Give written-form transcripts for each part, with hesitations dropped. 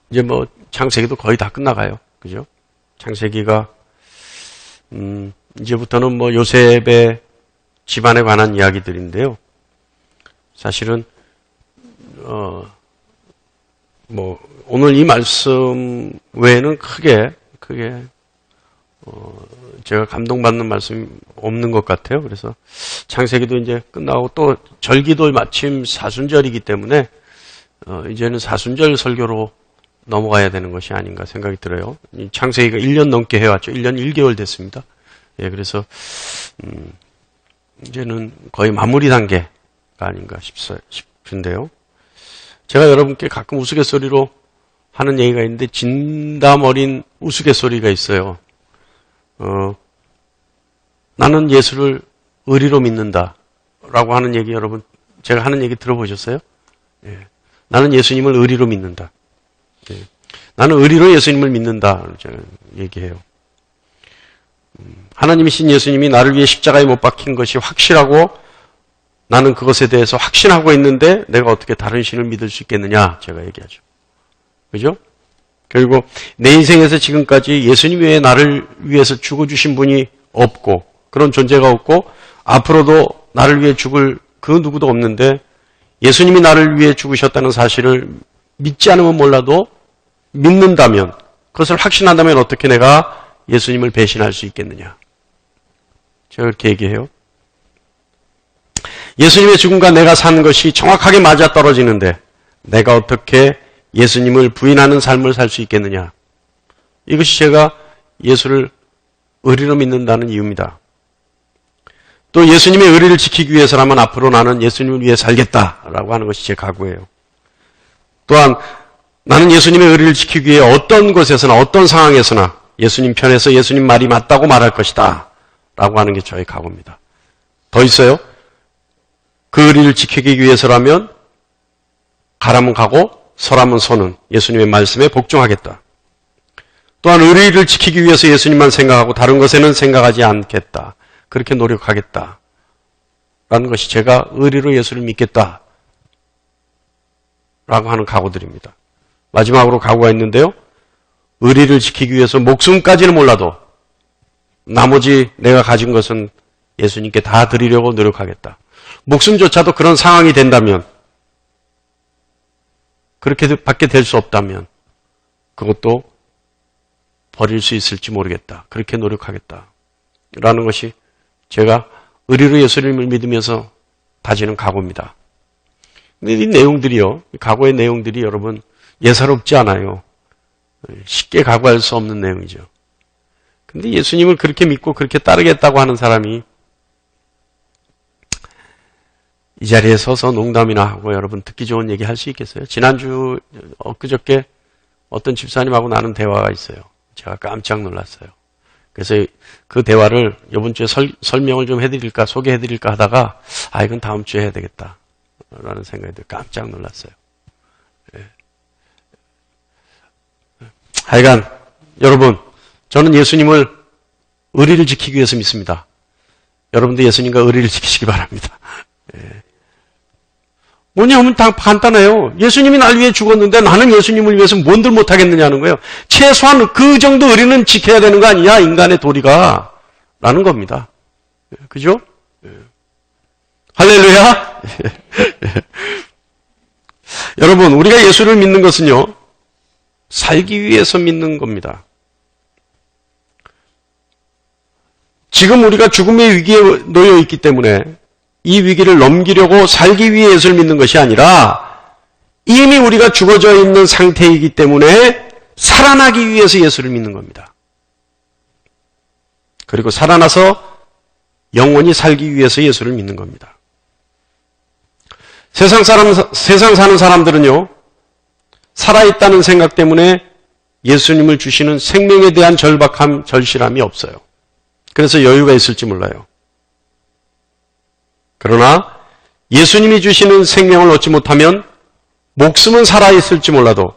이제 뭐 창세기도 거의 다 끝나가요. 그죠? 창세기가 이제부터는 뭐 요셉의 집안에 관한 이야기들인데요. 사실은 뭐 오늘 이 말씀 외에는 크게 제가 감동받는 말씀이 없는 것 같아요. 그래서 창세기도 이제 끝나고 또 절기도 마침 사순절이기 때문에 이제는 사순절 설교로 넘어가야 되는 것이 아닌가 생각이 들어요. 이 창세기가 1년 넘게 해왔죠. 1년 1개월 됐습니다. 예, 그래서 이제는 거의 마무리 단계가 아닌가 싶은데요. 제가 여러분께 가끔 우스갯소리로 하는 얘기가 있는데 진담 어린 우스갯소리가 있어요. 나는 예수를 의리로 믿는다 라고 하는 얘기 여러분 제가 하는 얘기 들어보셨어요? 예. 나는 예수님을 의리로 믿는다. 예. 나는 의리로 예수님을 믿는다 제가 얘기해요. 하나님이신 예수님이 나를 위해 십자가에 못 박힌 것이 확실하고 나는 그것에 대해서 확신하고 있는데 내가 어떻게 다른 신을 믿을 수 있겠느냐 제가 얘기하죠. 그죠? 그리고 내 인생에서 지금까지 예수님 외에 나를 위해서 죽어주신 분이 없고 그런 존재가 없고 앞으로도 나를 위해 죽을 그 누구도 없는데 예수님이 나를 위해 죽으셨다는 사실을 믿지 않으면 몰라도 믿는다면 그것을 확신한다면 어떻게 내가 예수님을 배신할 수 있겠느냐. 제가 그렇게 얘기해요. 예수님의 죽음과 내가 사는 것이 정확하게 맞아떨어지는데 내가 어떻게 예수님을 부인하는 삶을 살 수 있겠느냐. 이것이 제가 예수를 의리로 믿는다는 이유입니다. 또 예수님의 의리를 지키기 위해서라면 앞으로 나는 예수님을 위해 살겠다라고 하는 것이 제 각오예요. 또한 나는 예수님의 의리를 지키기 위해 어떤 곳에서나 어떤 상황에서나 예수님 편에서 예수님 말이 맞다고 말할 것이다 라고 하는 게 저의 각오입니다. 더 있어요. 그 의리를 지키기 위해서라면 가라면 가고 서라면 서는 예수님의 말씀에 복종하겠다. 또한 의리를 지키기 위해서 예수님만 생각하고 다른 것에는 생각하지 않겠다. 그렇게 노력하겠다. 라는 것이 제가 의리로 예수를 믿겠다. 라고 하는 각오들입니다. 마지막으로 각오가 있는데요. 의리를 지키기 위해서 목숨까지는 몰라도 나머지 내가 가진 것은 예수님께 다 드리려고 노력하겠다. 목숨조차도 그런 상황이 된다면 그렇게 밖에 될 수 없다면 그것도 버릴 수 있을지 모르겠다. 그렇게 노력하겠다. 라는 것이 제가 의리로 예수님을 믿으면서 다지는 각오입니다. 근데 이 내용들이요. 각오의 내용들이 여러분 예사롭지 않아요. 쉽게 각오할 수 없는 내용이죠. 근데 예수님을 그렇게 믿고 그렇게 따르겠다고 하는 사람이 이 자리에 서서 농담이나 하고 여러분 듣기 좋은 얘기 할 수 있겠어요? 지난주 엊그저께 어떤 집사님하고 나눈 대화가 있어요. 제가 깜짝 놀랐어요. 그래서 그 대화를 이번 주에 설명을 좀 해드릴까 소개해드릴까 하다가 이건 다음 주에 해야 되겠다 라는 생각이 들어 깜짝 놀랐어요. 네. 하여간 여러분 저는 예수님을 의리를 지키기 위해서 믿습니다. 여러분도 예수님과 의리를 지키시기 바랍니다. 네. 뭐냐면 다 간단해요. 예수님이 날 위해 죽었는데 나는 예수님을 위해서 뭔들 못하겠느냐는 거예요. 최소한 그 정도 의리는 지켜야 되는 거 아니냐 인간의 도리가 라는 겁니다. 그죠? 할렐루야. 여러분 우리가 예수를 믿는 것은요 살기 위해서 믿는 겁니다. 지금 우리가 죽음의 위기에 놓여 있기 때문에 이 위기를 넘기려고 살기 위해 예수를 믿는 것이 아니라 이미 우리가 죽어져 있는 상태이기 때문에 살아나기 위해서 예수를 믿는 겁니다. 그리고 살아나서 영원히 살기 위해서 예수를 믿는 겁니다. 세상 사는 사람들은요, 살아있다는 생각 때문에 예수님을 주시는 생명에 대한 절박함, 절실함이 없어요. 그래서 여유가 있을지 몰라요. 그러나 예수님이 주시는 생명을 얻지 못하면 목숨은 살아있을지 몰라도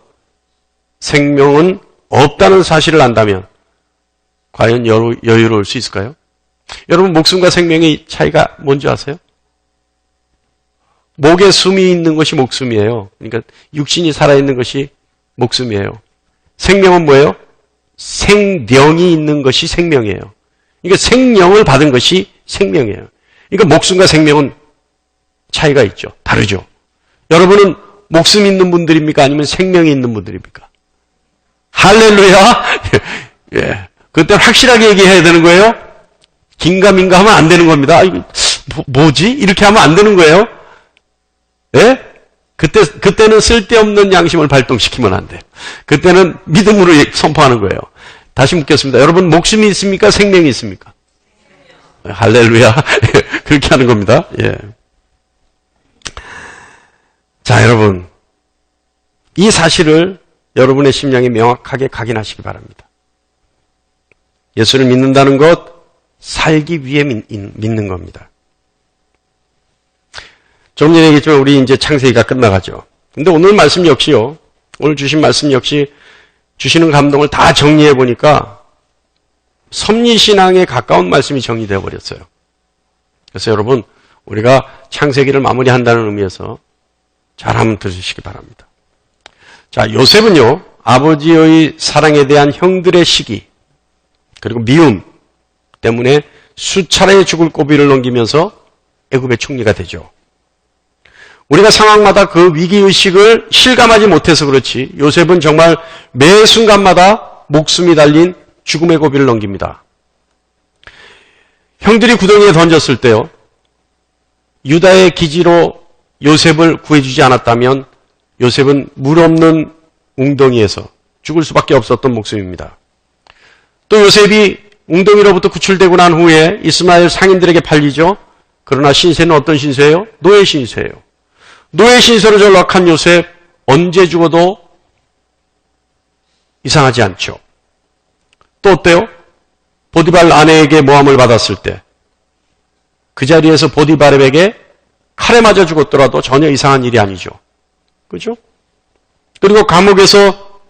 생명은 없다는 사실을 안다면 과연 여유로울 수 있을까요? 여러분 목숨과 생명의 차이가 뭔지 아세요? 목에 숨이 있는 것이 목숨이에요. 그러니까 육신이 살아있는 것이 목숨이에요. 생명은 뭐예요? 생령이 있는 것이 생명이에요. 그러니까 생령을 받은 것이 생명이에요. 그러니까 목숨과 생명은 차이가 있죠. 다르죠. 여러분은 목숨 있는 분들입니까? 아니면 생명이 있는 분들입니까? 할렐루야! 예. 그때 확실하게 얘기해야 되는 거예요. 긴가민가 하면 안 되는 겁니다. 뭐지? 이렇게 하면 안 되는 거예요. 예? 그때는 쓸데없는 양심을 발동시키면 안 돼요. 그때는 믿음으로 선포하는 거예요. 다시 묻겠습니다. 여러분, 목숨이 있습니까? 생명이 있습니까? 할렐루야. 그렇게 하는 겁니다. 예. 자, 여러분. 이 사실을 여러분의 심령에 명확하게 각인하시기 바랍니다. 예수를 믿는다는 것, 살기 위해 믿는 겁니다. 좀 전에 얘기했지만 우리 이제 창세기가 끝나가죠. 근데 오늘 말씀 역시요. 오늘 주신 말씀 역시 주시는 감동을 다 정리해 보니까 섭리신앙에 가까운 말씀이 정리되어 버렸어요. 그래서 여러분, 우리가 창세기를 마무리한다는 의미에서 잘 한번 들으시기 바랍니다. 자, 요셉은요, 아버지의 사랑에 대한 형들의 시기, 그리고 미움 때문에 수차례 죽을 고비를 넘기면서 애굽의 총리가 되죠. 우리가 상황마다 그 위기의식을 실감하지 못해서 그렇지 요셉은 정말 매 순간마다 목숨이 달린 죽음의 고비를 넘깁니다. 형들이 구덩이에 던졌을 때요. 유다의 기지로 요셉을 구해주지 않았다면 요셉은 물 없는 웅덩이에서 죽을 수밖에 없었던 목숨입니다. 또 요셉이 웅덩이로부터 구출되고 난 후에 이스마엘 상인들에게 팔리죠. 그러나 신세는 어떤 신세예요? 노예 신세예요. 노예 신세로 전락한 요셉 언제 죽어도 이상하지 않죠. 또 어때요? 보디발 아내에게 모함을 받았을 때 그 자리에서 보디발에게 칼에 맞아 죽었더라도 전혀 이상한 일이 아니죠. 그렇죠? 그리고 감옥에서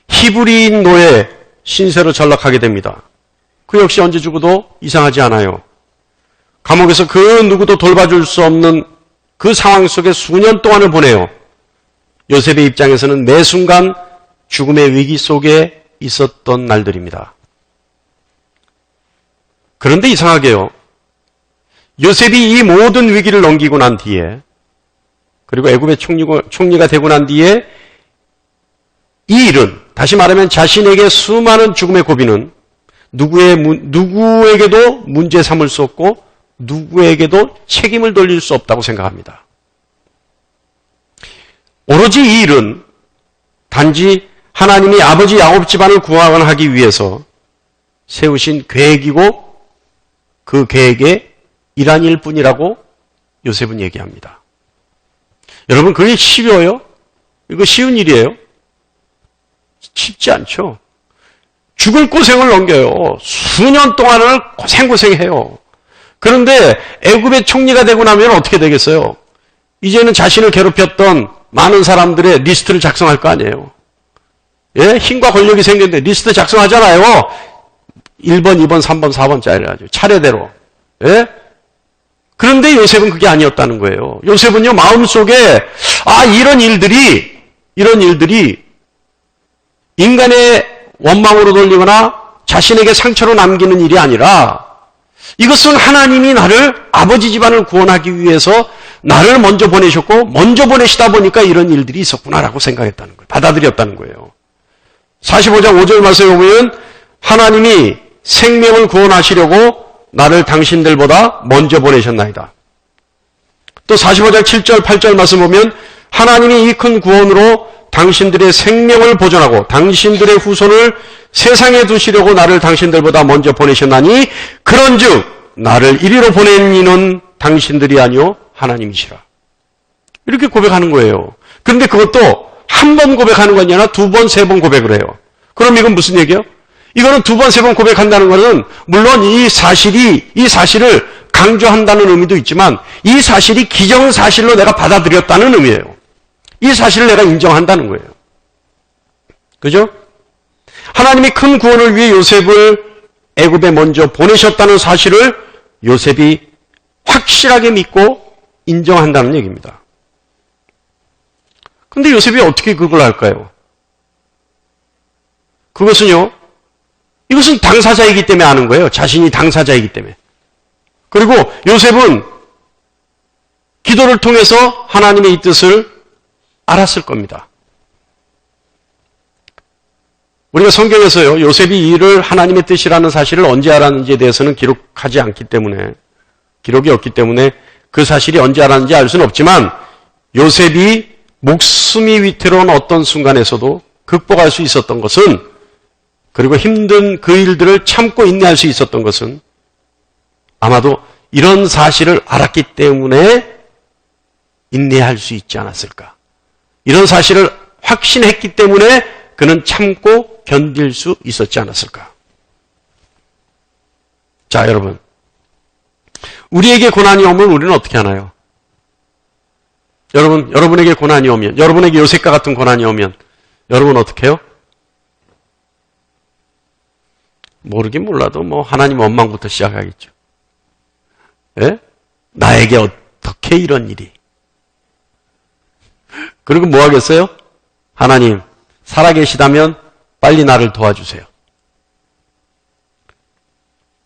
히브리인 노예 신세로 전락하게 됩니다. 그 역시 언제 죽어도 이상하지 않아요. 감옥에서 그 누구도 돌봐줄 수 없는 그 상황 속에 수년 동안을 보내요. 요셉의 입장에서는 매 순간 죽음의 위기 속에 있었던 날들입니다. 그런데 이상하게요. 요셉이 이 모든 위기를 넘기고 난 뒤에 그리고 애굽의 총리가 되고 난 뒤에 이 일은 다시 말하면 자신에게 수많은 죽음의 고비는 누구에게도 문제 삼을 수 없고 누구에게도 책임을 돌릴 수 없다고 생각합니다. 오로지 이 일은 단지 하나님이 아버지 야곱 집안을 구원하기 위해서 세우신 계획이고 그 계획의 일환일 뿐이라고 요셉은 얘기합니다. 여러분, 그게 쉬워요? 이거 쉬운 일이에요? 쉽지 않죠. 죽을 고생을 넘겨요. 수년 동안을 고생해요. 그런데 애굽의 총리가 되고 나면 어떻게 되겠어요? 이제는 자신을 괴롭혔던 많은 사람들의 리스트를 작성할 거 아니에요. 예? 힘과 권력이 생겼는데 리스트 작성하잖아요. 1번, 2번, 3번, 4번짜리를 가지고 차례대로. 예? 그런데 요셉은 그게 아니었다는 거예요. 요셉은요, 마음속에 이런 일들이 인간의 원망으로 돌리거나 자신에게 상처로 남기는 일이 아니라 이것은 하나님이 나를 아버지 집안을 구원하기 위해서 나를 먼저 보내셨고 먼저 보내시다 보니까 이런 일들이 있었구나라고 생각했다는 거예요. 받아들였다는 거예요. 45장 5절 말씀에 보면 하나님이 생명을 구원하시려고 나를 당신들보다 먼저 보내셨나이다. 또 45장 7절 8절 말씀 보면 하나님이 이 큰 구원으로 당신들의 생명을 보존하고 당신들의 후손을 세상에 두시려고 나를 당신들보다 먼저 보내셨나니 그런즉 나를 이리로 보낸 이는 당신들이 아니요 하나님이시라. 이렇게 고백하는 거예요. 그런데 그것도 한 번 고백하는 건 아니라 두 번, 세 번 고백을 해요. 그럼 이건 무슨 얘기예요? 이거는 두 번, 세 번 고백한다는 것은 물론 이 사실을 강조한다는 의미도 있지만 이 사실이 기정사실로 내가 받아들였다는 의미예요. 이 사실을 내가 인정한다는 거예요. 그죠? 하나님이 큰 구원을 위해 요셉을 애굽에 먼저 보내셨다는 사실을 요셉이 확실하게 믿고 인정한다는 얘기입니다. 근데 요셉이 어떻게 그걸 할까요? 그것은요, 이것은 당사자이기 때문에 아는 거예요. 자신이 당사자이기 때문에. 그리고 요셉은 기도를 통해서 하나님의 이 뜻을 알았을 겁니다. 우리가 성경에서요, 요셉이 이 일을 하나님의 뜻이라는 사실을 언제 알았는지에 대해서는 기록하지 않기 때문에, 기록이 없기 때문에 그 사실이 언제 알았는지 알 수는 없지만, 요셉이 목숨이 위태로운 어떤 순간에서도 극복할 수 있었던 것은, 그리고 힘든 그 일들을 참고 인내할 수 있었던 것은 아마도 이런 사실을 알았기 때문에 인내할 수 있지 않았을까. 이런 사실을 확신했기 때문에 그는 참고 견딜 수 있었지 않았을까. 자, 여러분. 우리에게 고난이 오면 우리는 어떻게 하나요? 여러분에게 고난이 오면, 여러분에게 요셉과 같은 고난이 오면 여러분 어떻게 해요? 모르긴 몰라도 하나님 원망부터 시작하겠죠. 예? 나에게 어떻게 이런 일이? 그리고 뭐 하겠어요? 하나님, 살아계시다면 빨리 나를 도와주세요.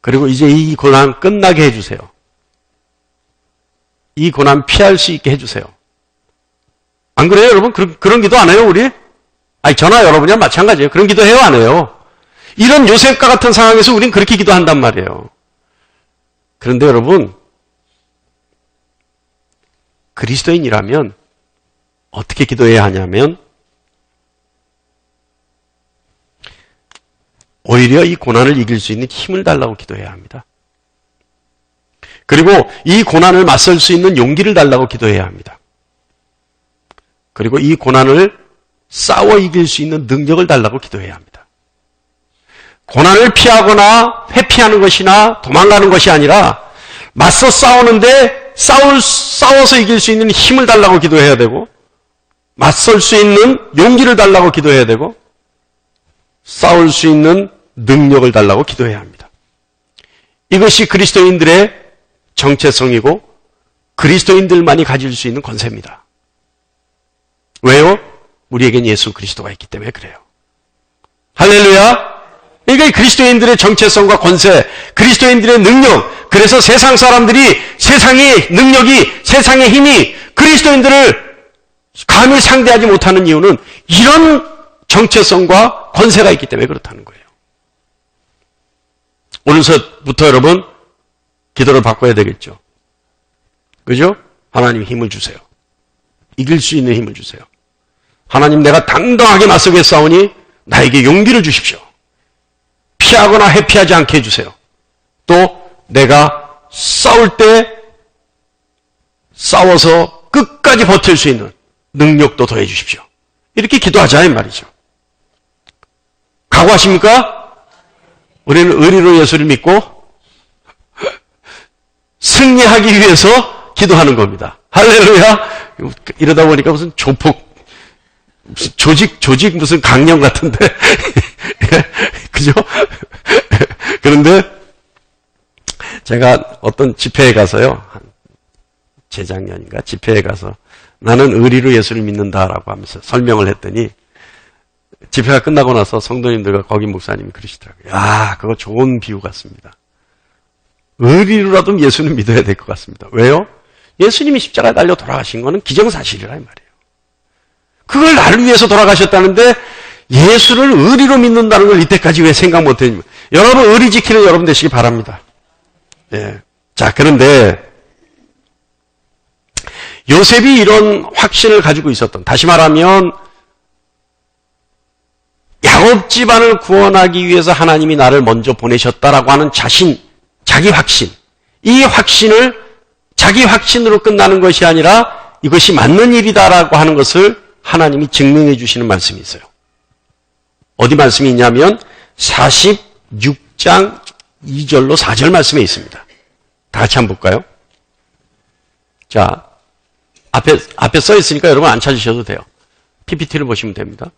그리고 이제 이 고난 끝나게 해주세요. 이 고난 피할 수 있게 해주세요. 안 그래요, 여러분? 그런 기도 안 해요, 우리? 아니, 저나 여러분이랑 마찬가지예요. 그런 기도 해요, 안 해요? 이런 요셉과 같은 상황에서 우린 그렇게 기도한단 말이에요. 그런데 여러분, 그리스도인이라면 어떻게 기도해야 하냐면, 오히려 이 고난을 이길 수 있는 힘을 달라고 기도해야 합니다. 그리고 이 고난을 맞설 수 있는 용기를 달라고 기도해야 합니다. 그리고 이 고난을 싸워 이길 수 있는 능력을 달라고 기도해야 합니다. 고난을 피하거나 회피하는 것이나 도망가는 것이 아니라 맞서 싸우는데 싸워서 이길 수 있는 힘을 달라고 기도해야 되고, 맞설 수 있는 용기를 달라고 기도해야 되고, 싸울 수 있는 능력을 달라고 기도해야 합니다. 이것이 그리스도인들의 정체성이고 그리스도인들만이 가질 수 있는 권세입니다. 왜요? 우리에겐 예수 그리스도가 있기 때문에 그래요. 할렐루야! 그러니까 그리스도인들의 정체성과 권세, 그리스도인들의 능력, 그래서 세상 사람들이, 세상의 능력이, 세상의 힘이 그리스도인들을 감히 상대하지 못하는 이유는 이런 정체성과 권세가 있기 때문에 그렇다는 거예요. 오늘서부터 여러분 기도를 바꿔야 되겠죠. 그죠? 하나님 힘을 주세요. 이길 수 있는 힘을 주세요. 하나님, 내가 당당하게 맞서겠사오니 나에게 용기를 주십시오. 피하거나 회피하지 않게 해주세요. 또 내가 싸울 때 싸워서 끝까지 버틸 수 있는 능력도 더해 주십시오. 이렇게 기도하자 이 말이죠. 각오하십니까? 우리는 의리로 예수를 믿고 승리하기 위해서 기도하는 겁니다. 할렐루야! 이러다 보니까 무슨 조폭, 무슨 조직 무슨 강령 같은데. 그죠? 그런데 제가 어떤 집회에 가서요, 재작년인가 집회에 가서 나는 의리로 예수를 믿는다라고 하면서 설명을 했더니 집회가 끝나고 나서 성도님들과 거기 목사님이 그러시더라고요. 야, 그거 좋은 비유 같습니다. 의리로라도 예수는 믿어야 될 것 같습니다. 왜요? 예수님이 십자가에 달려 돌아가신 거는 기정사실이라 이 말이에요. 그걸 나를 위해서 돌아가셨다는데 예수를 의리로 믿는다는 걸 이때까지 왜 생각 못했냐. 여러분 의리 지키는 여러분 되시기 바랍니다. 예. 자, 그런데 요셉이 이런 확신을 가지고 있었던, 다시 말하면 야곱 집안을 구원하기 위해서 하나님이 나를 먼저 보내셨다라고 하는 자기 확신, 이 확신을 자기 확신으로 끝나는 것이 아니라 이것이 맞는 일이다라고 하는 것을 하나님이 증명해 주시는 말씀이 있어요. 어디 말씀이 있냐면 46장 2절로 4절 말씀에 있습니다. 다 같이 한번 볼까요? 자, 앞에 써 있으니까 여러분 안 찾으셔도 돼요. PPT를 보시면 됩니다.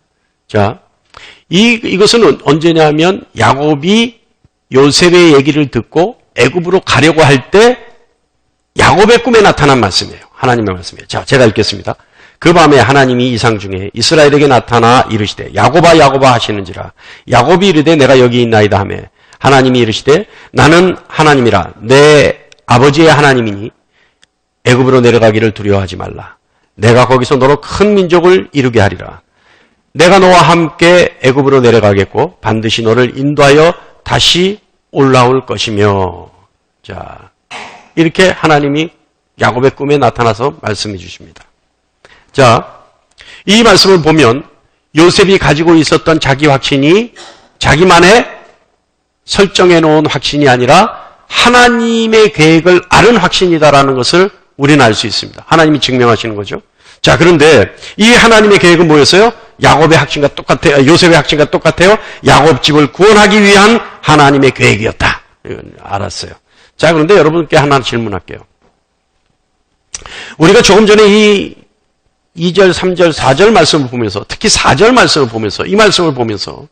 자, 이것은 언제냐면 야곱이 요셉의 얘기를 듣고 애굽으로 가려고 할 때 야곱의 꿈에 나타난 말씀이에요. 하나님의 말씀이에요. 자, 제가 읽겠습니다. 그 밤에 하나님이 이상 중에 이스라엘에게 나타나 이르시되 야곱아 야곱아 하시는지라. 야곱이 이르되 내가 여기 있나이다 하며 하나님이 이르시되 나는 하나님이라 내 아버지의 하나님이니 애굽으로 내려가기를 두려워하지 말라. 내가 거기서 너로 큰 민족을 이루게 하리라. 내가 너와 함께 애굽으로 내려가겠고 반드시 너를 인도하여 다시 올라올 것이며. 자, 이렇게 하나님이 야곱의 꿈에 나타나서 말씀해 주십니다. 자, 이 말씀을 보면 요셉이 가지고 있었던 자기 확신이 자기만의 설정해 놓은 확신이 아니라 하나님의 계획을 아는 확신이다라는 것을 우리는 알 수 있습니다. 하나님이 증명하시는 거죠. 자, 그런데 이 하나님의 계획은 뭐였어요? 야곱의 확신과 똑같아요. 요셉의 확신과 똑같아요. 야곱 집을 구원하기 위한 하나님의 계획이었다. 이건 알았어요. 자, 그런데 여러분께 하나 질문할게요. 우리가 조금 전에 이 2절, 3절, 4절 말씀을 보면서, 특히 4절 말씀을 보면서, 이 말씀을 보면서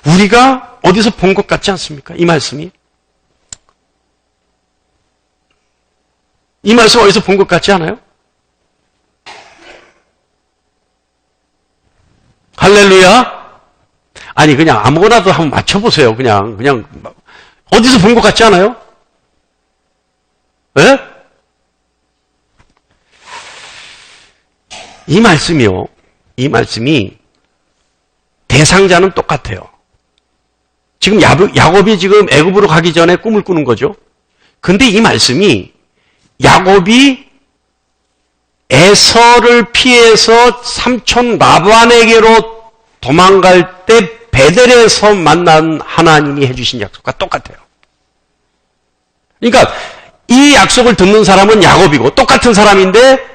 우리가 어디서 본 것 같지 않습니까? 이 말씀이. 이 말씀 어디서 본 것 같지 않아요? 할렐루야? 아니, 그냥 아무거나도 한번 맞춰보세요. 그냥 어디서 본 것 같지 않아요? 예? 이 말씀이요. 이 말씀이 대상자는 똑같아요. 지금 야곱이 지금 애굽으로 가기 전에 꿈을 꾸는 거죠. 근데 이 말씀이 야곱이 에서를 피해서 삼촌 라반에게로 도망갈 때 베델에서 만난 하나님이 해주신 약속과 똑같아요. 그러니까 이 약속을 듣는 사람은 야곱이고 똑같은 사람인데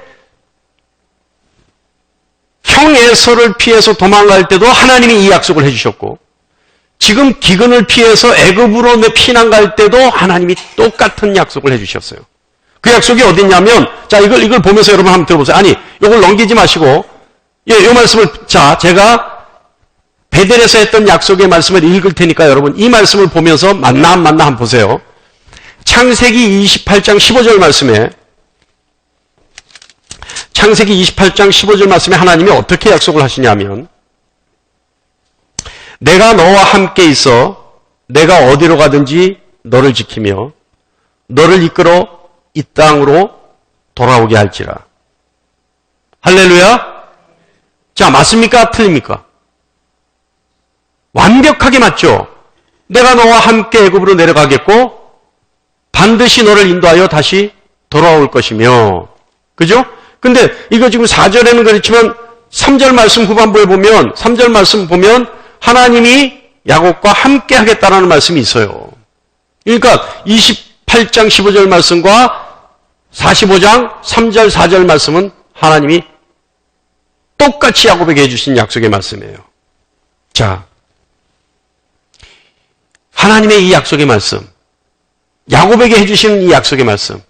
형 에서를 피해서 도망갈 때도 하나님이 이 약속을 해주셨고 지금 기근을 피해서 애굽으로 피난 갈 때도 하나님이 똑같은 약속을 해주셨어요. 그 약속이 어딨냐면, 자, 이걸 보면서 여러분 한번 들어보세요. 아니, 이걸 넘기지 마시고, 이 말씀을, 자, 제가 베델에서 했던 약속의 말씀을 읽을 테니까 여러분 이 말씀을 보면서 맞나 안 맞나 한번 보세요. 창세기 28장 15절 말씀에, 창세기 28장 15절 말씀에 하나님이 어떻게 약속을 하시냐면, 내가 너와 함께 있어 내가 어디로 가든지 너를 지키며 너를 이끌어 이 땅으로 돌아오게 할지라. 할렐루야? 자, 맞습니까? 틀립니까? 완벽하게 맞죠? 내가 너와 함께 애굽으로 내려가겠고 반드시 너를 인도하여 다시 돌아올 것이며. 그죠? 근데 이거 지금 4절에는 그렇지만 3절 말씀 후반부에 보면 3절 말씀 보면 하나님이 야곱과 함께 하겠다라는 말씀이 있어요. 그러니까 28장 15절 말씀과 45장 3절 4절 말씀은 하나님이 똑같이 야곱에게 해주신 약속의 말씀이에요. 자, 하나님의 이 약속의 말씀, 야곱에게 해주시는 이 약속의 말씀,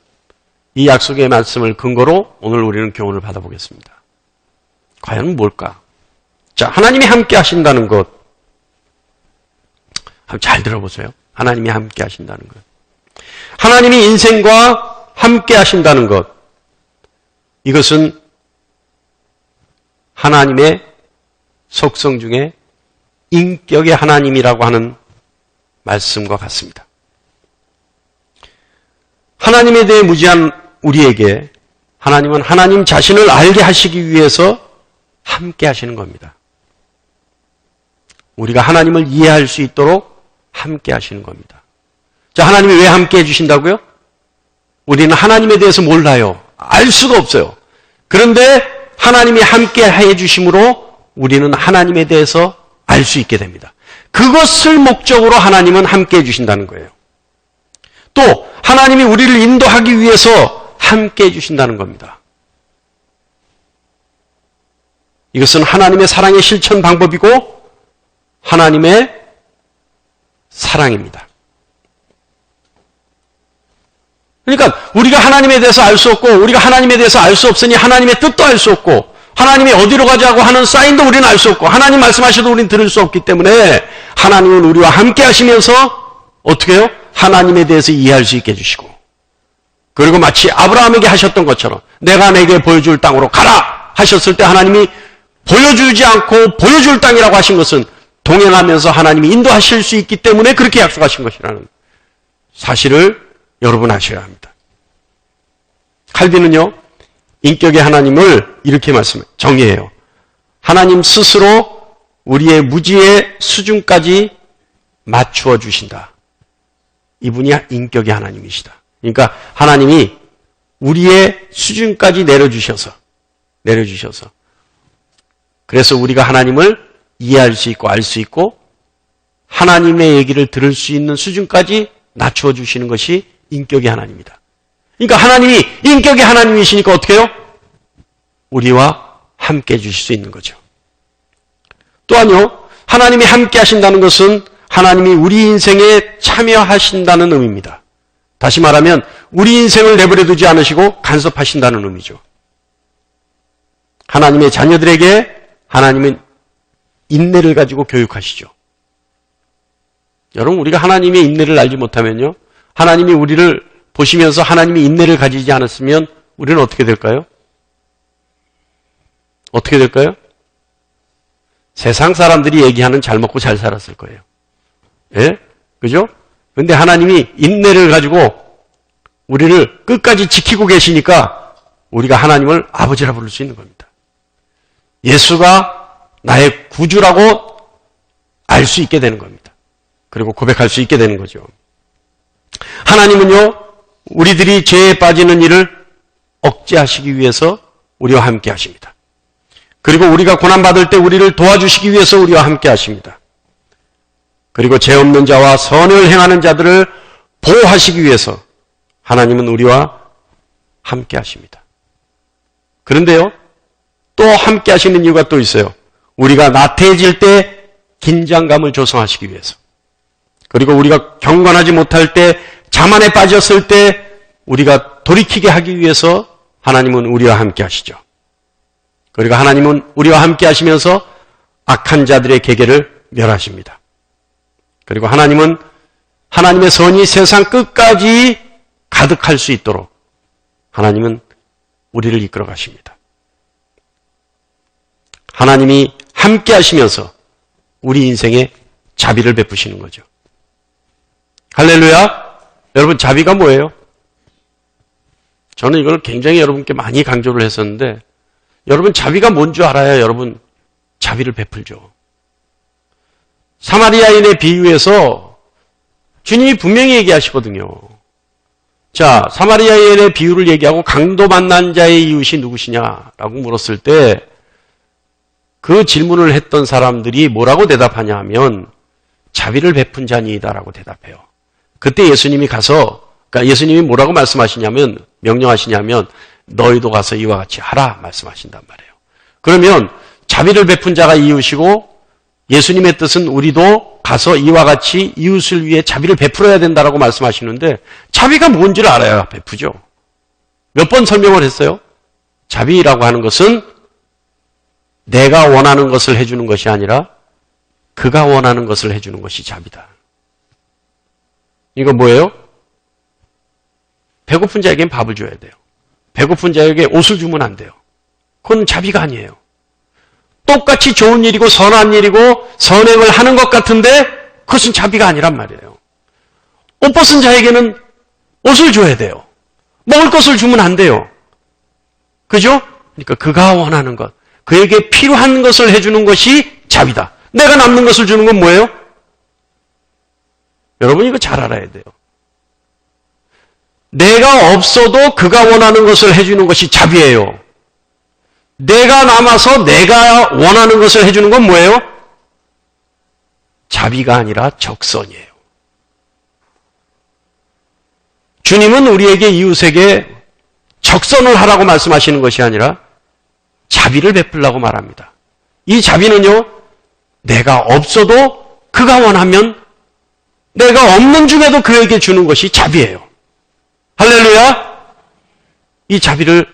이 약속의 말씀을 근거로 오늘 우리는 교훈을 받아보겠습니다. 과연 뭘까? 자, 하나님이 함께 하신다는 것, 한번 잘 들어보세요. 하나님이 함께 하신다는 것. 하나님이 인생과 함께 하신다는 것. 이것은 하나님의 속성 중에 인격의 하나님이라고 하는 말씀과 같습니다. 하나님에 대해 무지한 우리에게 하나님은 하나님 자신을 알게 하시기 위해서 함께 하시는 겁니다. 우리가 하나님을 이해할 수 있도록 함께 하시는 겁니다. 자, 하나님이 왜 함께 해주신다고요? 우리는 하나님에 대해서 몰라요. 알 수가 없어요. 그런데 하나님이 함께 해주심으로 우리는 하나님에 대해서 알 수 있게 됩니다. 그것을 목적으로 하나님은 함께 해주신다는 거예요. 또 하나님이 우리를 인도하기 위해서 함께 해주신다는 겁니다. 이것은 하나님의 사랑의 실천 방법이고 하나님의 사랑입니다. 그러니까 우리가 하나님에 대해서 알 수 없고 우리가 하나님에 대해서 알 수 없으니 하나님의 뜻도 알 수 없고 하나님이 어디로 가자고 하는 사인도 우리는 알 수 없고 하나님 말씀하셔도 우리는 들을 수 없기 때문에 하나님은 우리와 함께 하시면서 어떻게 해요? 하나님에 대해서 이해할 수 있게 해주시고 그리고 마치 아브라함에게 하셨던 것처럼 내가 내게 보여줄 땅으로 가라 하셨을 때 하나님이 보여주지 않고 보여줄 땅이라고 하신 것은 동행하면서 하나님이 인도하실 수 있기 때문에 그렇게 약속하신 것이라는 사실을 여러분 아셔야 합니다. 칼빈은요, 인격의 하나님을 이렇게 정의해요. 하나님 스스로 우리의 무지의 수준까지 맞추어 주신다. 이분이 인격의 하나님이시다. 그러니까 하나님이 우리의 수준까지 내려주셔서 그래서 우리가 하나님을 이해할 수 있고 알 수 있고 하나님의 얘기를 들을 수 있는 수준까지 낮추어 주시는 것이 인격의 하나님이다. 그러니까 하나님이 인격의 하나님이시니까 어떻게 해요? 우리와 함께 해 주실 수 있는 거죠. 또한요, 하나님이 함께 하신다는 것은 하나님이 우리 인생에 참여하신다는 의미입니다. 다시 말하면 우리 인생을 내버려 두지 않으시고 간섭하신다는 의미죠. 하나님의 자녀들에게 하나님은 인내를 가지고 교육하시죠. 여러분, 우리가 하나님의 인내를 알지 못하면요, 하나님이 우리를 보시면서 하나님이 인내를 가지지 않았으면 우리는 어떻게 될까요? 어떻게 될까요? 세상 사람들이 얘기하는 잘 먹고 잘 살았을 거예요. 예? 그죠? 근데 하나님이 인내를 가지고 우리를 끝까지 지키고 계시니까 우리가 하나님을 아버지라 부를 수 있는 겁니다. 예수가 나의 구주라고 알 수 있게 되는 겁니다. 그리고 고백할 수 있게 되는 거죠. 하나님은요, 우리들이 죄에 빠지는 일을 억제하시기 위해서 우리와 함께 하십니다. 그리고 우리가 고난받을 때 우리를 도와주시기 위해서 우리와 함께 하십니다. 그리고 죄 없는 자와 선을 행하는 자들을 보호하시기 위해서 하나님은 우리와 함께 하십니다. 그런데요, 또 함께 하시는 이유가 또 있어요. 우리가 나태해질 때 긴장감을 조성하시기 위해서. 그리고 우리가 경건하지 못할 때, 자만에 빠졌을 때 우리가 돌이키게 하기 위해서 하나님은 우리와 함께 하시죠. 그리고 하나님은 우리와 함께 하시면서 악한 자들의 계계를 멸하십니다. 그리고 하나님은 하나님의 선이 세상 끝까지 가득할 수 있도록 하나님은 우리를 이끌어 가십니다. 하나님이 함께 하시면서 우리 인생에 자비를 베푸시는 거죠. 할렐루야! 여러분, 자비가 뭐예요? 저는 이걸 굉장히 여러분께 많이 강조를 했었는데, 여러분, 자비가 뭔 줄 알아야 여러분 자비를 베풀죠. 사마리아인의 비유에서 주님이 분명히 얘기하시거든요. 자, 사마리아인의 비유를 얘기하고 강도 만난 자의 이웃이 누구시냐라고 물었을 때 그 질문을 했던 사람들이 뭐라고 대답하냐 하면 자비를 베푼 자니이다라고 대답해요. 그때 예수님이 가서, 그러니까 예수님이 뭐라고 말씀하시냐면, 명령하시냐면 너희도 가서 이와 같이 하라 말씀하신단 말이에요. 그러면 자비를 베푼 자가 이웃이고 예수님의 뜻은 우리도 가서 이와 같이 이웃을 위해 자비를 베풀어야 된다라고 말씀하시는데 자비가 뭔지를 알아야 베푸죠. 몇 번 설명을 했어요. 자비라고 하는 것은 내가 원하는 것을 해주는 것이 아니라 그가 원하는 것을 해주는 것이 자비다. 이거 뭐예요? 배고픈 자에겐 밥을 줘야 돼요. 배고픈 자에게 옷을 주면 안 돼요. 그건 자비가 아니에요. 똑같이 좋은 일이고 선한 일이고 선행을 하는 것 같은데 그것은 자비가 아니란 말이에요. 옷 벗은 자에게는 옷을 줘야 돼요. 먹을 것을 주면 안 돼요. 그죠? 그러니까 그가 원하는 것, 그에게 필요한 것을 해주는 것이 자비다. 내가 남는 것을 주는 건 뭐예요? 여러분, 이거 잘 알아야 돼요. 내가 없어도 그가 원하는 것을 해주는 것이 자비예요. 내가 남아서 내가 원하는 것을 해주는 건 뭐예요? 자비가 아니라 적선이에요. 주님은 우리에게 이웃에게 적선을 하라고 말씀하시는 것이 아니라 자비를 베풀라고 말합니다. 이 자비는요, 내가 없어도 그가 원하면 내가 없는 중에도 그에게 주는 것이 자비예요. 할렐루야! 이 자비를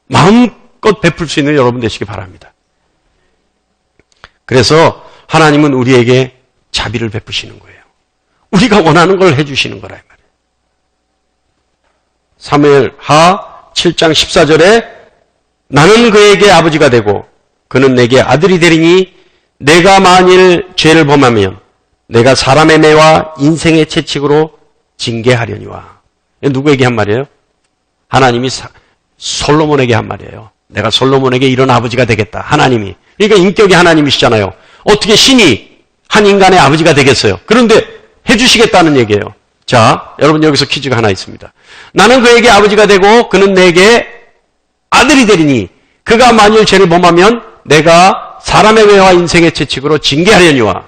마음껏 베풀 수 있는 여러분 되시기 바랍니다. 그래서 하나님은 우리에게 자비를 베푸시는 거예요. 우리가 원하는 걸 해주시는 거라 이 말이에요. 사무엘하 7장 14절에 나는 그에게 아버지가 되고 그는 내게 아들이 되리니 내가 만일 죄를 범하면 내가 사람의 매와 인생의 채찍으로 징계하려니와. 누구에게 한 말이에요? 하나님이 솔로몬에게 한 말이에요. 내가 솔로몬에게 이런 아버지가 되겠다. 하나님이. 그러니까 인격이 하나님이시잖아요. 어떻게 신이 한 인간의 아버지가 되겠어요? 그런데 해주시겠다는 얘기예요. 자, 여러분 여기서 퀴즈가 하나 있습니다. 나는 그에게 아버지가 되고 그는 내게 아들이 되리니 그가 만일 죄를 범하면 내가 사람의 매와 인생의 채찍으로 징계하려니와.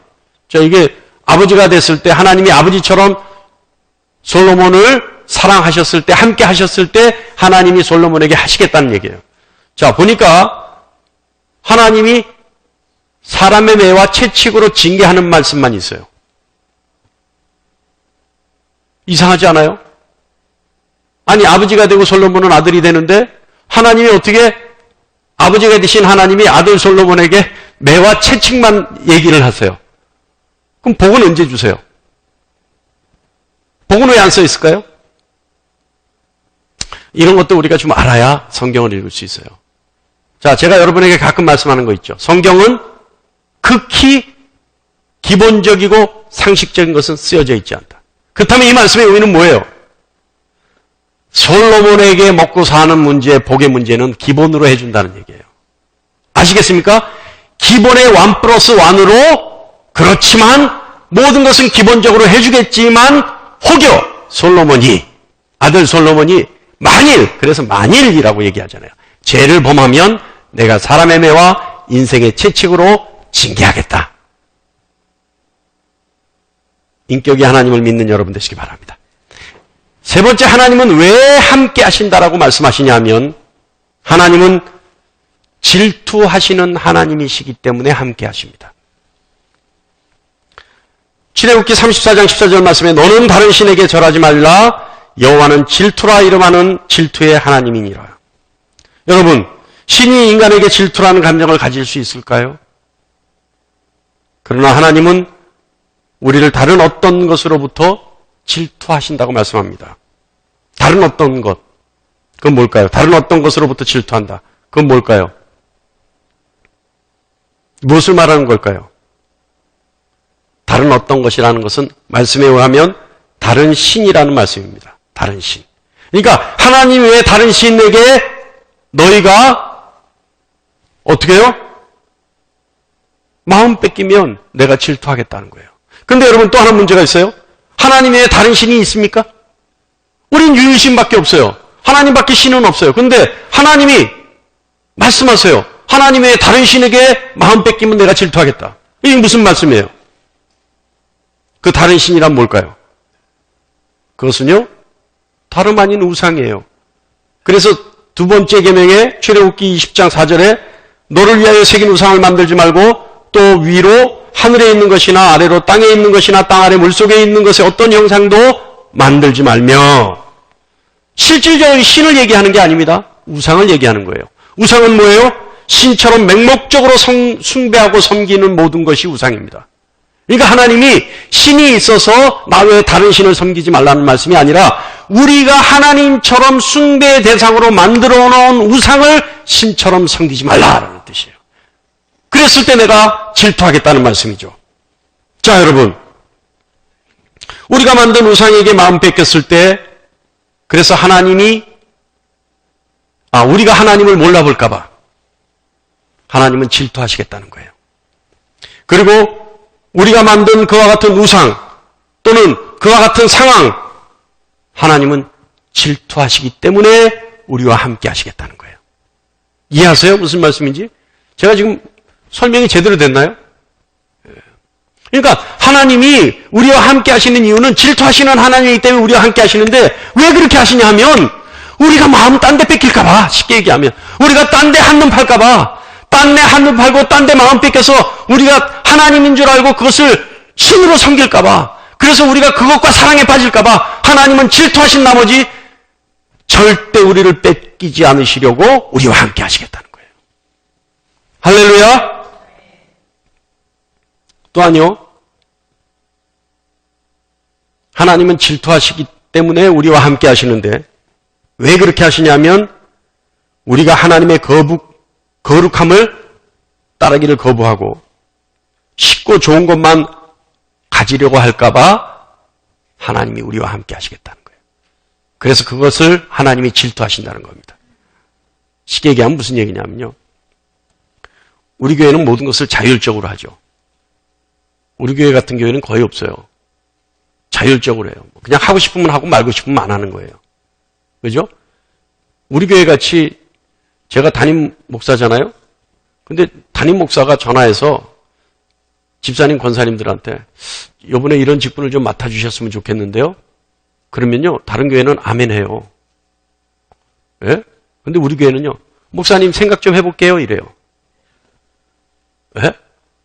자, 이게 아버지가 됐을 때 하나님이 아버지처럼 솔로몬을 사랑하셨을 때, 함께 하셨을 때 하나님이 솔로몬에게 하시겠다는 얘기예요. 자, 보니까 하나님이 사람의 매와 채찍으로 징계하는 말씀만 있어요. 이상하지 않아요? 아니, 아버지가 되고 솔로몬은 아들이 되는데 하나님이 어떻게 아버지가 되신 하나님이 아들 솔로몬에게 매와 채찍만 얘기를 하세요. 그럼 복은 언제 주세요? 복은 왜 안 써 있을까요? 이런 것도 우리가 좀 알아야 성경을 읽을 수 있어요. 자, 제가 여러분에게 가끔 말씀하는 거 있죠. 성경은 극히 기본적이고 상식적인 것은 쓰여져 있지 않다. 그렇다면 이 말씀의 의미는 뭐예요? 솔로몬에게 먹고 사는 문제, 복의 문제는 기본으로 해준다는 얘기예요. 아시겠습니까? 기본의 1 플러스 1으로 그렇지만 모든 것은 기본적으로 해주겠지만 혹여 솔로몬이, 아들 솔로몬이 만일, 그래서 만일이라고 얘기하잖아요. 죄를 범하면 내가 사람의 매와 인생의 채찍으로 징계하겠다. 인격이 하나님을 믿는 여러분 되시기 바랍니다. 세 번째, 하나님은 왜 함께 하신다라고 말씀하시냐면 하나님은 질투하시는 하나님이시기 때문에 함께 하십니다. 출애굽기 34장 14절 말씀에 너는 다른 신에게 절하지 말라 여호와는 질투라 이름하는 질투의 하나님이니라. 여러분, 신이 인간에게 질투라는 감정을 가질 수 있을까요? 그러나 하나님은 우리를 다른 어떤 것으로부터 질투하신다고 말씀합니다. 다른 어떤 것. 그건 뭘까요? 다른 어떤 것으로부터 질투한다. 그건 뭘까요? 무엇을 말하는 걸까요? 다른 어떤 것이라는 것은 말씀에 의하면 다른 신이라는 말씀입니다. 다른 신. 그러니까 하나님 외에 다른 신에게 너희가 어떻게 해요? 마음 뺏기면 내가 질투하겠다는 거예요. 근데 여러분 또 하나 문제가 있어요. 하나님 외에 다른 신이 있습니까? 우린 유일신밖에 없어요. 하나님밖에 신은 없어요. 근데 하나님이 말씀하세요. 하나님 외에 다른 신에게 마음 뺏기면 내가 질투하겠다. 이게 무슨 말씀이에요? 그 다른 신이란 뭘까요? 그것은요, 다름 아닌 우상이에요. 그래서 두 번째 계명에 출애굽기 20장 4절에 너를 위하여 새긴 우상을 만들지 말고 또 위로 하늘에 있는 것이나 아래로 땅에 있는 것이나 땅 아래 물속에 있는 것의 어떤 형상도 만들지 말며. 실질적인 신을 얘기하는 게 아닙니다. 우상을 얘기하는 거예요. 우상은 뭐예요? 신처럼 맹목적으로 숭배하고 섬기는 모든 것이 우상입니다. 그러니까 하나님이 신이 있어서 나 외에 다른 신을 섬기지 말라는 말씀이 아니라 우리가 하나님처럼 숭배의 대상으로 만들어 놓은 우상을 신처럼 섬기지 말라라는 뜻이에요. 그랬을 때 내가 질투하겠다는 말씀이죠. 자, 여러분, 우리가 만든 우상에게 마음 뺏겼을 때 그래서 하나님이 우리가 하나님을 몰라볼까 봐 하나님은 질투하시겠다는 거예요. 그리고 우리가 만든 그와 같은 우상 또는 그와 같은 상황 하나님은 질투하시기 때문에 우리와 함께 하시겠다는 거예요. 이해하세요? 무슨 말씀인지? 제가 지금 설명이 제대로 됐나요? 그러니까 하나님이 우리와 함께 하시는 이유는 질투하시는 하나님이기 때문에 우리와 함께 하시는데 왜 그렇게 하시냐 하면 우리가 마음 딴 데 뺏길까 봐. 쉽게 얘기하면 우리가 딴 데 한눈 팔까 봐. 딴 데 한눈 팔고 딴 데 마음 뺏겨서 우리가 하나님인 줄 알고 그것을 신으로 섬길까 봐. 그래서 우리가 그것과 사랑에 빠질까 봐 하나님은 질투하신 나머지 절대 우리를 뺏기지 않으시려고 우리와 함께 하시겠다는 거예요. 할렐루야. 또한요, 하나님은 질투하시기 때문에 우리와 함께 하시는데 왜 그렇게 하시냐면 우리가 하나님의 거룩함을 따르기를 거부하고 쉽고 좋은 것만 가지려고 할까봐 하나님이 우리와 함께 하시겠다는 거예요. 그래서 그것을 하나님이 질투하신다는 겁니다. 쉽게 얘기하면 무슨 얘기냐면요. 우리 교회는 모든 것을 자율적으로 하죠. 우리 교회 같은 교회는 거의 없어요. 자율적으로 해요. 그냥 하고 싶으면 하고 말고 싶으면 안 하는 거예요. 그죠? 우리 교회 같이 제가 담임 목사잖아요. 근데 담임 목사가 전화해서 집사님, 권사님들한테 이번에 이런 직분을 좀 맡아주셨으면 좋겠는데요. 그러면요, 다른 교회는 아멘 해요. 예? 근데 우리 교회는요, 목사님 생각 좀 해볼게요. 이래요. 예?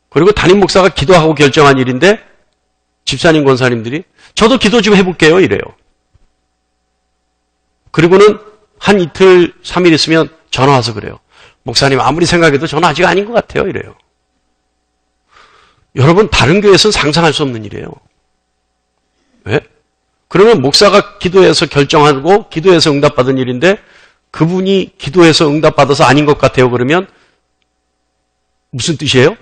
그리고 담임 목사가 기도하고 결정한 일인데 집사님, 권사님들이 저도 기도 좀 해볼게요. 이래요. 그리고는 한 이틀, 3일 있으면 전화 와서 그래요. 목사님 아무리 생각해도 저는 아직 아닌 것 같아요. 이래요. 여러분 다른 교회에서는 상상할 수 없는 일이에요. 왜? 그러면 목사가 기도해서 결정하고 기도해서 응답받은 일인데 그분이 기도해서 응답받아서 아닌 것 같아요. 그러면 무슨 뜻이에요?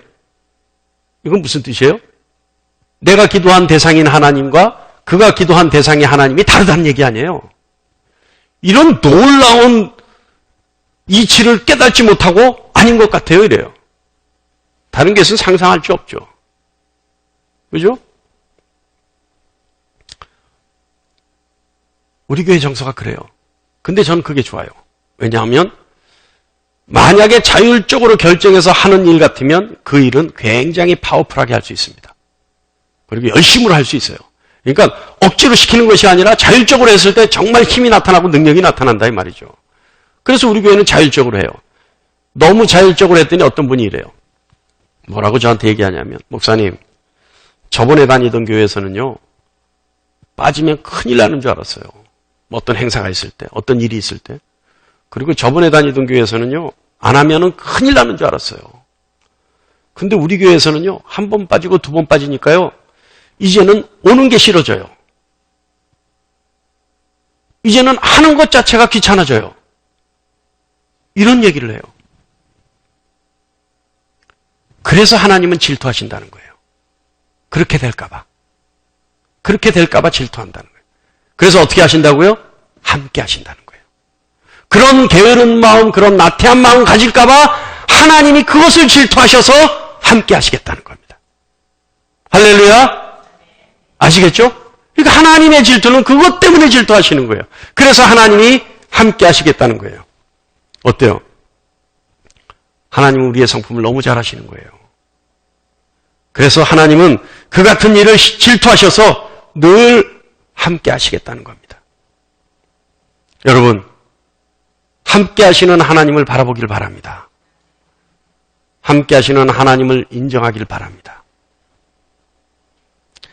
이건 무슨 뜻이에요? 내가 기도한 대상인 하나님과 그가 기도한 대상이 하나님이 다르다는 얘기 아니에요. 이런 놀라운 이치를 깨닫지 못하고 아닌 것 같아요. 이래요. 다른 것은 상상할 수 없죠. 그죠? 우리 교회 정서가 그래요. 근데 저는 그게 좋아요. 왜냐하면 만약에 자율적으로 결정해서 하는 일 같으면 그 일은 굉장히 파워풀하게 할 수 있습니다. 그리고 열심으로 할 수 있어요. 그러니까 억지로 시키는 것이 아니라 자율적으로 했을 때 정말 힘이 나타나고 능력이 나타난다 이 말이죠. 그래서 우리 교회는 자율적으로 해요. 너무 자율적으로 했더니 어떤 분이 이래요. 뭐라고 저한테 얘기하냐면 목사님 저번에 다니던 교회에서는요. 빠지면 큰일 나는 줄 알았어요. 어떤 행사가 있을 때 어떤 일이 있을 때 그리고 저번에 다니던 교회에서는요. 안 하면은 큰일 나는 줄 알았어요. 근데 우리 교회에서는요. 한 번 빠지고 두 번 빠지니까요. 이제는 오는 게 싫어져요. 이제는 하는 것 자체가 귀찮아져요. 이런 얘기를 해요. 그래서 하나님은 질투하신다는 거예요. 그렇게 될까봐. 그렇게 될까봐 질투한다는 거예요. 그래서 어떻게 하신다고요? 함께 하신다는 거예요. 그런 게으른 마음, 그런 나태한 마음 가질까봐 하나님이 그것을 질투하셔서 함께 하시겠다는 겁니다. 할렐루야! 아시겠죠? 그러니까 하나님의 질투는 그것 때문에 질투하시는 거예요. 그래서 하나님이 함께 하시겠다는 거예요. 어때요? 하나님은 우리의 성품을 너무 잘 하시는 거예요. 그래서 하나님은 그 같은 일을 질투하셔서 늘 함께 하시겠다는 겁니다. 여러분, 함께 하시는 하나님을 바라보길 바랍니다. 함께 하시는 하나님을 인정하길 바랍니다.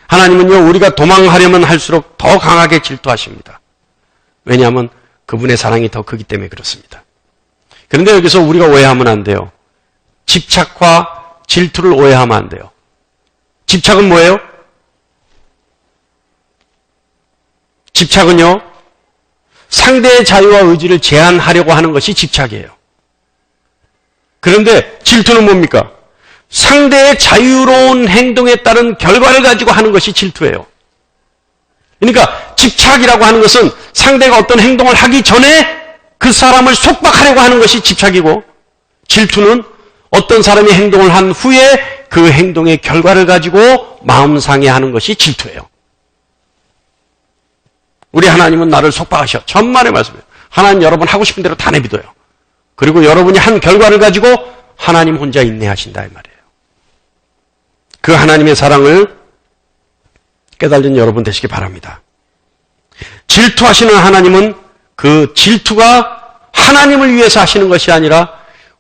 하나님은요, 우리가 도망하려면 할수록 더 강하게 질투하십니다. 왜냐하면 그분의 사랑이 더 크기 때문에 그렇습니다. 그런데 여기서 우리가 오해하면 안 돼요. 집착과 질투를 오해하면 안 돼요. 집착은 뭐예요? 집착은요, 상대의 자유와 의지를 제한하려고 하는 것이 집착이에요. 그런데 질투는 뭡니까? 상대의 자유로운 행동에 따른 결과를 가지고 하는 것이 질투예요. 그러니까 집착이라고 하는 것은 상대가 어떤 행동을 하기 전에 그 사람을 속박하려고 하는 것이 집착이고 질투는 어떤 사람이 행동을 한 후에 그 행동의 결과를 가지고 마음 상해하는 것이 질투예요. 우리 하나님은 나를 속박하셔. 천만의 말씀이에요. 하나님 여러분 하고 싶은 대로 다 내비둬요. 그리고 여러분이 한 결과를 가지고 하나님 혼자 인내하신다 이 말이에요. 그 하나님의 사랑을 깨달은 여러분 되시기 바랍니다. 질투하시는 하나님은 그 질투가 하나님을 위해서 하시는 것이 아니라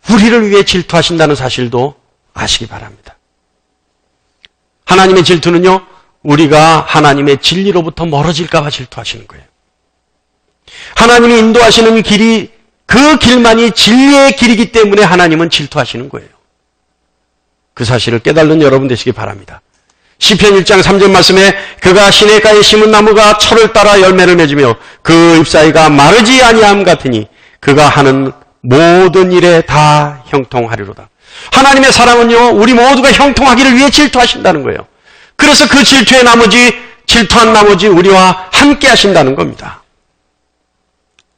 우리를 위해 질투하신다는 사실도 아시기 바랍니다. 하나님의 질투는요, 우리가 하나님의 진리로부터 멀어질까 봐 질투하시는 거예요. 하나님이 인도하시는 길이 그 길만이 진리의 길이기 때문에 하나님은 질투하시는 거예요. 그 사실을 깨달는 여러분 되시기 바랍니다. 시편 1장 3절 말씀에 그가 시냇가에 심은 나무가 철을 따라 열매를 맺으며 그 잎사이가 마르지 아니함 같으니 그가 하는 모든 일에 다 형통하리로다. 하나님의 사랑은요, 우리 모두가 형통하기를 위해 질투하신다는 거예요. 그래서 그 질투한 나머지 우리와 함께 하신다는 겁니다.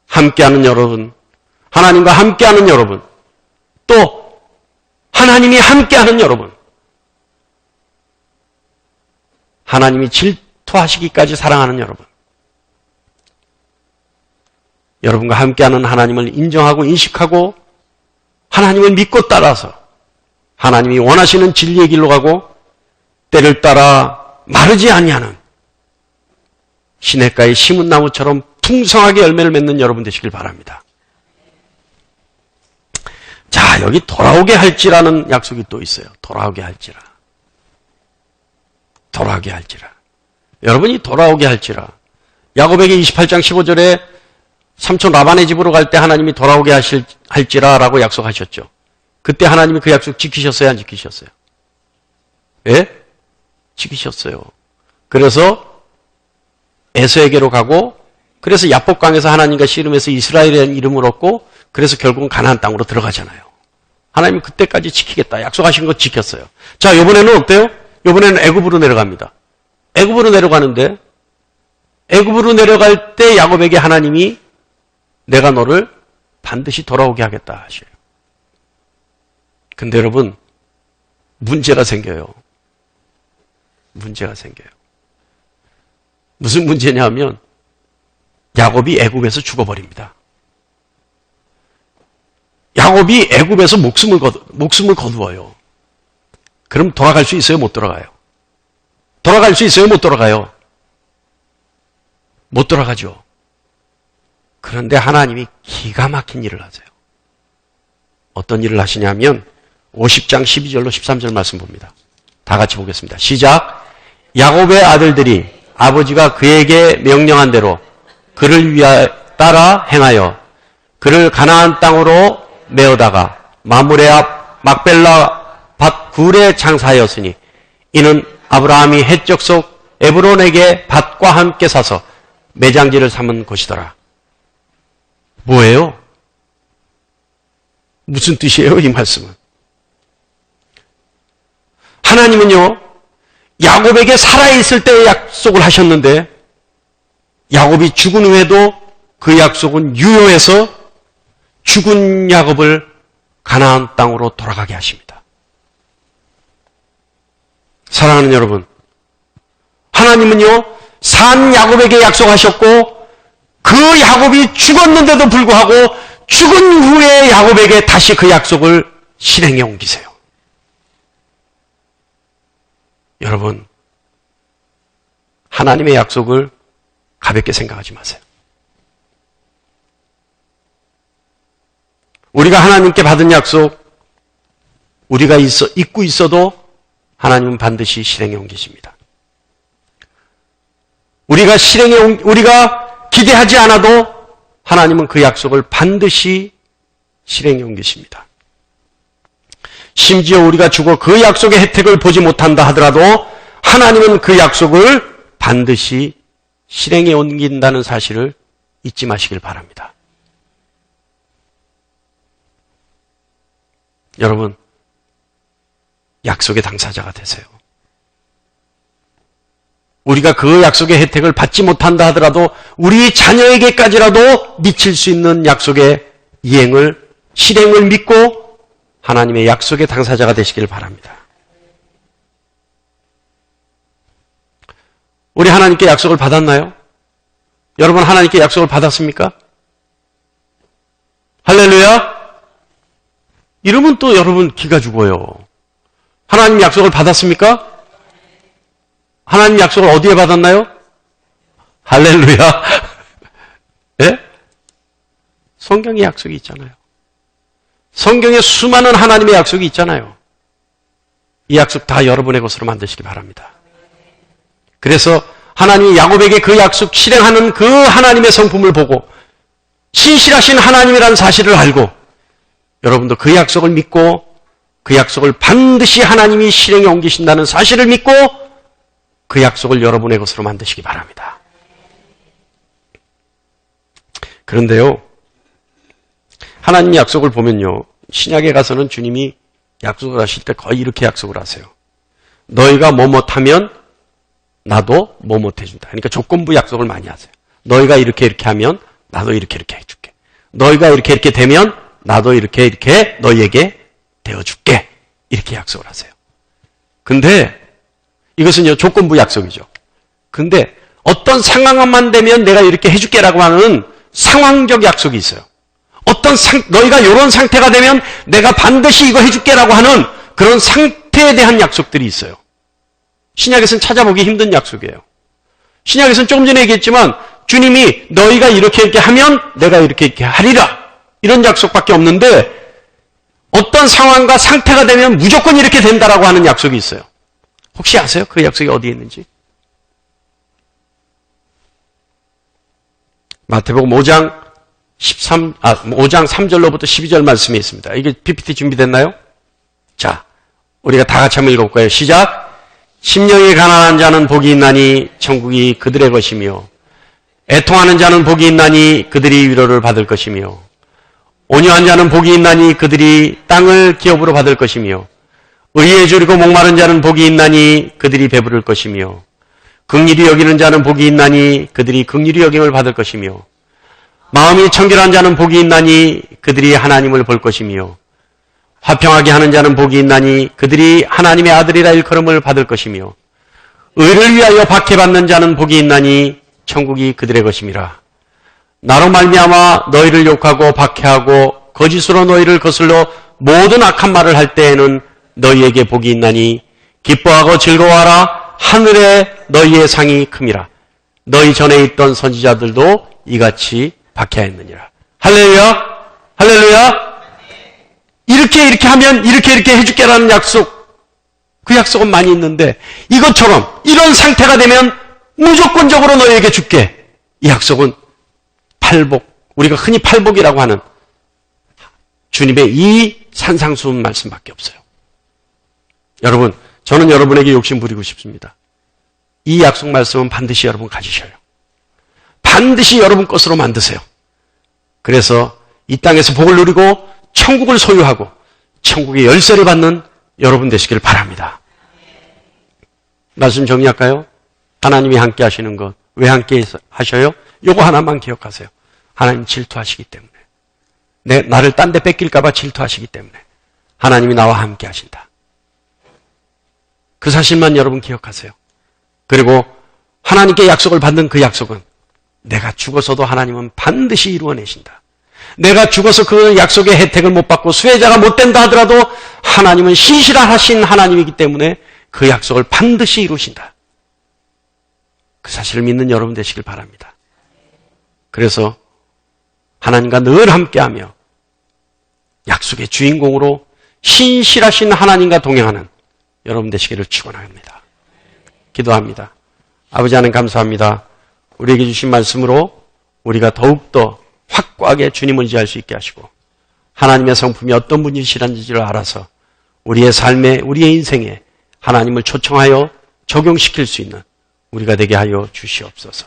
함께하는 여러분, 하나님과 함께하는 여러분, 또 하나님이 함께하는 여러분, 하나님이 질투하시기까지 사랑하는 여러분, 여러분과 함께하는 하나님을 인정하고 인식하고 하나님을 믿고 따라서 하나님이 원하시는 진리의 길로 가고 때를 따라 마르지 아니하는 시냇가에 심은 나무처럼 풍성하게 열매를 맺는 여러분 되시길 바랍니다. 자, 여기 돌아오게 할지라는 약속이 또 있어요. 돌아오게 할지라. 돌아오게 할지라. 여러분이 돌아오게 할지라. 야고보에게 28장 15절에 삼촌 라반의 집으로 갈 때 하나님이 돌아오게 할지라라고 약속하셨죠. 그때 하나님이 그 약속 지키셨어요, 안 지키셨어요? 예? 지키셨어요. 그래서 에서에게로 가고, 그래서 야복강에서 하나님과 씨름해서 이스라엘이라는 이름을 얻고, 그래서 결국은 가나안 땅으로 들어가잖아요. 하나님이 그때까지 지키겠다 약속하신 거 지켰어요. 자, 이번에는 어때요? 이번에는 애굽으로 내려갑니다. 애굽으로 내려가는데, 애굽으로 내려갈 때 야곱에게 하나님이 내가 너를 반드시 돌아오게 하겠다 하셔요. 근데 여러분, 문제가 생겨요. 문제가 생겨요. 무슨 문제냐 하면 야곱이 애굽에서 죽어버립니다. 야곱이 애굽에서 목숨을 거두어요. 그럼 돌아갈 수 있어요? 못 돌아가요? 돌아갈 수 있어요? 못 돌아가요? 못 돌아가죠. 그런데 하나님이 기가 막힌 일을 하세요. 어떤 일을 하시냐면 50장 12절로 13절 말씀 봅니다. 다 같이 보겠습니다. 시작. 야곱의 아들들이 아버지가 그에게 명령한 대로 그를 위하여 따라 행하여 그를 가나안 땅으로 메어다가 마므레 앞 막벨라 밭 굴에 장사하였으니 이는 아브라함이 헷적 속 에브론에게 밭과 함께 사서 매장지를 삼은 곳이더라. 뭐예요? 무슨 뜻이에요, 이 말씀은? 하나님은요, 야곱에게 살아있을 때의 약속을 하셨는데 야곱이 죽은 후에도 그 약속은 유효해서 죽은 야곱을 가나안 땅으로 돌아가게 하십니다. 사랑하는 여러분, 하나님은요, 산 야곱에게 약속하셨고 그 야곱이 죽었는데도 불구하고 죽은 후에 야곱에게 다시 그 약속을 실행해 옮기세요. 여러분, 하나님의 약속을 가볍게 생각하지 마세요. 우리가 하나님께 받은 약속, 우리가 잊고 있어도 하나님은 반드시 실행해 옮기십니다. 우리가 기대하지 않아도 하나님은 그 약속을 반드시 실행해 옮기십니다. 심지어 우리가 죽어 그 약속의 혜택을 보지 못한다 하더라도 하나님은 그 약속을 반드시 실행해 옮긴다는 사실을 잊지 마시길 바랍니다. 여러분, 약속의 당사자가 되세요. 우리가 그 약속의 혜택을 받지 못한다 하더라도 우리 자녀에게까지라도 미칠 수 있는 약속의 실행을 믿고 하나님의 약속의 당사자가 되시길 바랍니다. 우리 하나님께 약속을 받았나요? 여러분 하나님께 약속을 받았습니까? 할렐루야! 이러면 또 여러분 기가 죽어요. 하나님 약속을 받았습니까? 하나님 약속을 어디에 받았나요? 할렐루야! 예? 성경에 약속이 있잖아요. 성경에 수많은 하나님의 약속이 있잖아요. 이 약속 다 여러분의 것으로 만드시기 바랍니다. 그래서 하나님이 야곱에게 그 약속 실행하는 그 하나님의 성품을 보고 신실하신 하나님이라는 사실을 알고 여러분도 그 약속을 믿고 그 약속을 반드시 하나님이 실행에 옮기신다는 사실을 믿고 그 약속을 여러분의 것으로 만드시기 바랍니다. 그런데요, 하나님 약속을 보면요. 신약에 가서는 주님이 약속을 하실 때 거의 이렇게 약속을 하세요. 너희가 뭐뭇하면 나도 뭐뭇 해준다. 그러니까 조건부 약속을 많이 하세요. 너희가 이렇게 하면 나도 이렇게 해줄게. 너희가 이렇게 되면 나도 이렇게 너희에게 되어줄게. 이렇게 약속을 하세요. 근데 이것은요, 조건부 약속이죠. 근데 어떤 상황만 되면 내가 이렇게 해줄게라고 하는 상황적 약속이 있어요. 너희가 이런 상태가 되면 내가 반드시 이거 해줄게라고 하는 그런 상태에 대한 약속들이 있어요. 신약에서는 찾아보기 힘든 약속이에요. 신약에서는 조금 전에 얘기했지만 주님이 너희가 이렇게 하면 내가 이렇게 하리라. 이런 약속밖에 없는데 어떤 상황과 상태가 되면 무조건 이렇게 된다라고 하는 약속이 있어요. 혹시 아세요? 그 약속이 어디에 있는지? 마태복음 5장 3절로부터 12절 말씀이 있습니다. 이게 PPT 준비됐나요? 자, 우리가 다 같이 한번 읽어볼까요? 시작! 심령이 가난한 자는 복이 있나니 천국이 그들의 것이며 애통하는 자는 복이 있나니 그들이 위로를 받을 것이며 온유한 자는 복이 있나니 그들이 땅을 기업으로 받을 것이며 의에 줄이고 목마른 자는 복이 있나니 그들이 배부를 것이며 긍휼히 여기는 자는 복이 있나니 그들이 긍휼히 여김을 받을 것이며 마음이 청결한 자는 복이 있나니 그들이 하나님을 볼 것이며 화평하게 하는 자는 복이 있나니 그들이 하나님의 아들이라 일컬음을 받을 것이며 의를 위하여 박해받는 자는 복이 있나니 천국이 그들의 것임이라. 나로 말미암아 너희를 욕하고 박해하고 거짓으로 너희를 거슬러 모든 악한 말을 할 때에는 너희에게 복이 있나니 기뻐하고 즐거워하라. 하늘에 너희의 상이 큼이라. 너희 전에 있던 선지자들도 이같이 박해하였느니라. 할렐루야, 할렐루야. 이렇게 하면 이렇게 해줄게라는 약속, 그 약속은 많이 있는데 이것처럼 이런 상태가 되면 무조건적으로 너희에게 줄게. 이 약속은 팔복, 우리가 흔히 팔복이라고 하는 주님의 이 산상수훈 말씀밖에 없어요. 여러분, 저는 여러분에게 욕심 부리고 싶습니다. 이 약속 말씀은 반드시 여러분 가지셔요. 반드시 여러분 것으로 만드세요. 그래서 이 땅에서 복을 누리고 천국을 소유하고 천국의 열쇠를 받는 여러분 되시길 바랍니다. 말씀 정리할까요? 하나님이 함께 하시는 것. 왜 함께 하셔요? 요거 하나만 기억하세요. 하나님 질투하시기 때문에. 나를 딴 데 뺏길까 봐 질투하시기 때문에. 하나님이 나와 함께 하신다. 그 사실만 여러분 기억하세요. 그리고 하나님께 약속을 받는 그 약속은 내가 죽어서도 하나님은 반드시 이루어내신다. 내가 죽어서 그 약속의 혜택을 못 받고 수혜자가 못 된다 하더라도 하나님은 신실하신 하나님이기 때문에 그 약속을 반드시 이루신다. 그 사실을 믿는 여러분 되시길 바랍니다. 그래서 하나님과 늘 함께하며 약속의 주인공으로 신실하신 하나님과 동행하는 여러분 되시기를 축원합니다. 기도합니다. 아버지 하나님 감사합니다. 우리에게 주신 말씀으로 우리가 더욱더 확고하게 주님을 의지할 수 있게 하시고 하나님의 성품이 어떤 분이시란지를 알아서 우리의 삶에, 우리의 인생에 하나님을 초청하여 적용시킬 수 있는 우리가 되게 하여 주시옵소서.